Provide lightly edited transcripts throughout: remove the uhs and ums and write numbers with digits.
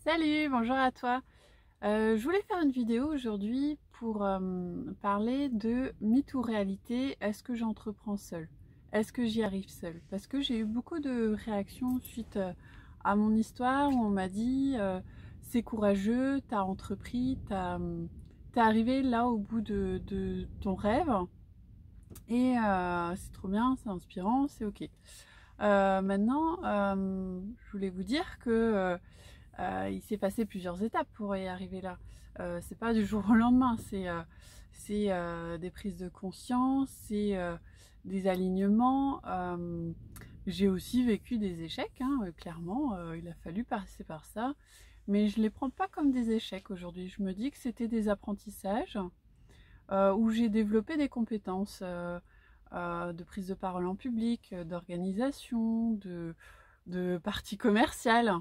Salut, bonjour à toi. Je voulais faire une vidéo aujourd'hui pour parler de mythe ou réalité. Est-ce que j'entreprends seule? Est-ce que j'y arrive seule? Parce que j'ai eu beaucoup de réactions suite à mon histoire où on m'a dit c'est courageux, t'as entrepris, t'es arrivé là au bout de ton rêve et c'est trop bien, c'est inspirant, c'est ok. Maintenant, je voulais vous dire que il s'est passé plusieurs étapes pour y arriver là. C'est pas du jour au lendemain, c'est des prises de conscience, c'est des alignements. J'ai aussi vécu des échecs, hein, clairement, il a fallu passer par ça. Mais je les prends pas comme des échecs aujourd'hui. Je me dis que c'était des apprentissages où j'ai développé des compétences de prise de parole en public, d'organisation, de partie commerciale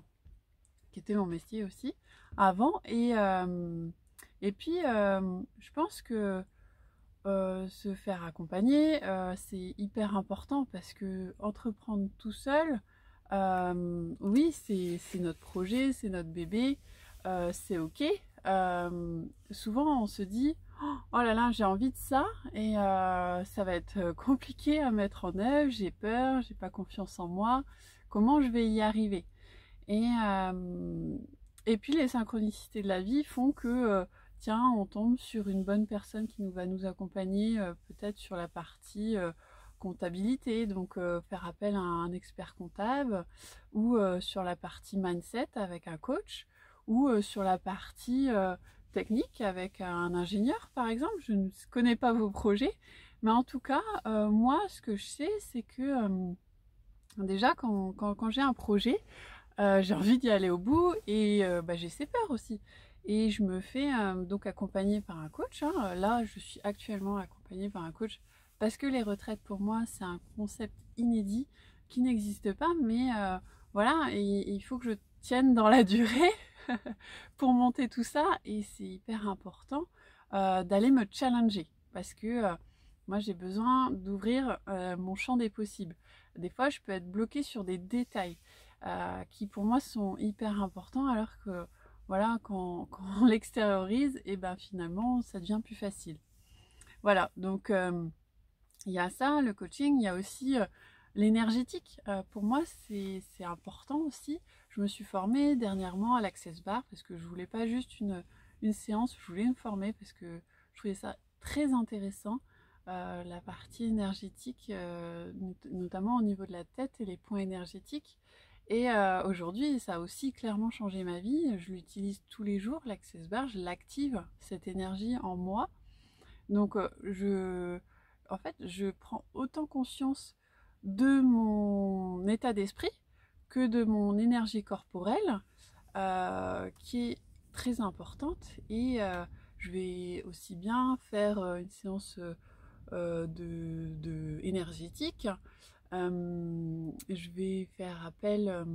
qui était mon métier aussi avant. Et puis, je pense que se faire accompagner, c'est hyper important parce que entreprendre tout seul, oui, c'est notre projet, c'est notre bébé, c'est ok. Souvent, on se dit, oh là là, j'ai envie de ça et ça va être compliqué à mettre en œuvre, j'ai peur, j'ai pas confiance en moi, comment je vais y arriver? Et, euh, et puis les synchronicités de la vie font que, tiens, on tombe sur une bonne personne qui va nous accompagner peut-être sur la partie comptabilité, donc faire appel à un expert comptable, ou sur la partie mindset avec un coach, ou sur la partie technique avec un ingénieur, par exemple. Je ne connais pas vos projets, mais en tout cas, moi, ce que je sais, c'est que déjà, quand j'ai un projet, j'ai envie d'y aller au bout et j'ai ces peurs aussi. Et je me fais donc accompagner par un coach, hein. Là, je suis actuellement accompagnée par un coach parce que les retraites, pour moi, c'est un concept inédit qui n'existe pas. Mais voilà, et il faut que je tienne dans la durée pour monter tout ça. Et c'est hyper important d'aller me challenger parce que moi, j'ai besoin d'ouvrir mon champ des possibles. Des fois, je peux être bloquée sur des détails qui pour moi sont hyper importants alors que voilà, quand on l'extériorise, et ben finalement ça devient plus facile. Voilà, donc il y a ça, le coaching, il y a aussi l'énergétique. Pour moi, c'est important aussi. Je me suis formée dernièrement à l'Access Bar parce que je voulais pas juste une séance, je voulais me former parce que je trouvais ça très intéressant. La partie énergétique, notamment au niveau de la tête et les points énergétiques. Et aujourd'hui, ça a aussi clairement changé ma vie. Je l'utilise tous les jours, l'Access Bar, je l'active, cette énergie en moi. Donc, en fait, je prends autant conscience de mon état d'esprit que de mon énergie corporelle, qui est très importante. Et je vais aussi bien faire une séance de énergétique. Je vais faire appel,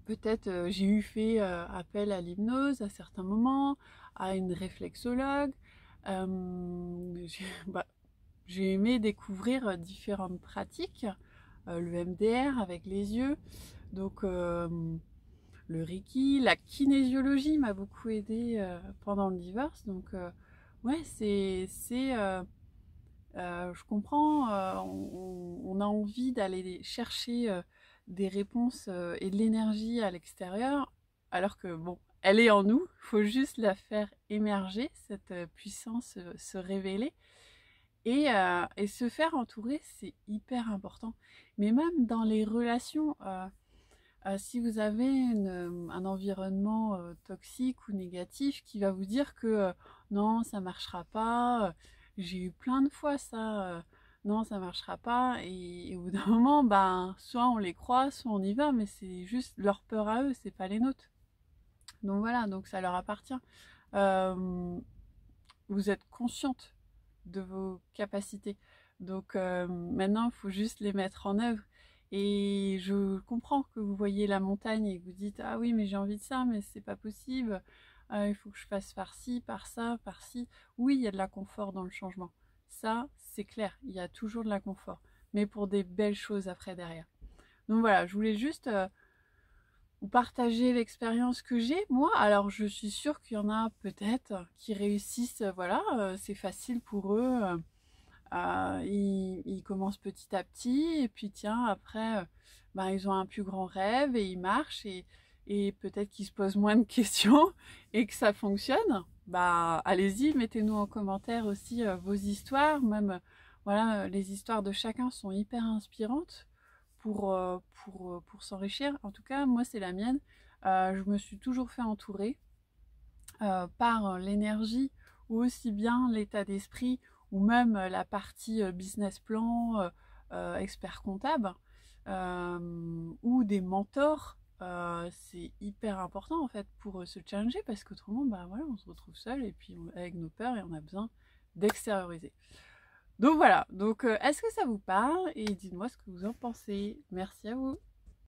peut-être j'ai eu fait appel à l'hypnose à certains moments, à une réflexologue. Bah, j'ai aimé découvrir différentes pratiques, le MDR avec les yeux, donc le Reiki, la kinésiologie m'a beaucoup aidé pendant le divorce. Donc ouais, je comprends, on a envie d'aller chercher des réponses et de l'énergie à l'extérieur, alors que bon, elle est en nous, il faut juste la faire émerger, cette puissance se révéler. Et se faire entourer, c'est hyper important. Mais même dans les relations, si vous avez un environnement toxique ou négatif qui va vous dire que non, ça marchera pas, j'ai eu plein de fois ça, non, ça marchera pas, et au bout d'un moment, ben, soit on les croit, soit on y va, mais c'est juste leur peur à eux, c'est pas les nôtres. Donc voilà, donc ça leur appartient. Euh, vous êtes consciente de vos capacités. Donc maintenant, il faut juste les mettre en œuvre. Et je comprends que vous voyez la montagne et que vous dites ah oui mais j'ai envie de ça mais c'est pas possible. Il faut que je fasse par-ci, par-ça, par-ci. Oui, il y a de l'inconfort dans le changement. Ça, c'est clair, il y a toujours de l'inconfort. Mais pour des belles choses après derrière. Donc voilà, je voulais juste ou partager l'expérience que j'ai, moi. Alors je suis sûre qu'il y en a peut-être qui réussissent, voilà, c'est facile pour eux, ils commencent petit à petit, et puis tiens, après, ben, ils ont un plus grand rêve, et ils marchent, et peut-être qu'ils se posent moins de questions, et que ça fonctionne. Bah allez-y, mettez-nous en commentaire aussi vos histoires, même, voilà, les histoires de chacun sont hyper inspirantes pour s'enrichir. En tout cas, moi, c'est la mienne. Je me suis toujours fait entourer par l'énergie, ou aussi bien l'état d'esprit, ou même la partie business plan, expert comptable, ou des mentors. C'est hyper important en fait pour se challenger, parce qu'autrement, bah voilà, on se retrouve seul, et puis avec nos peurs, et on a besoin d'extérioriser. Donc voilà, donc est-ce que ça vous parle? Et dites-moi ce que vous en pensez. Merci à vous.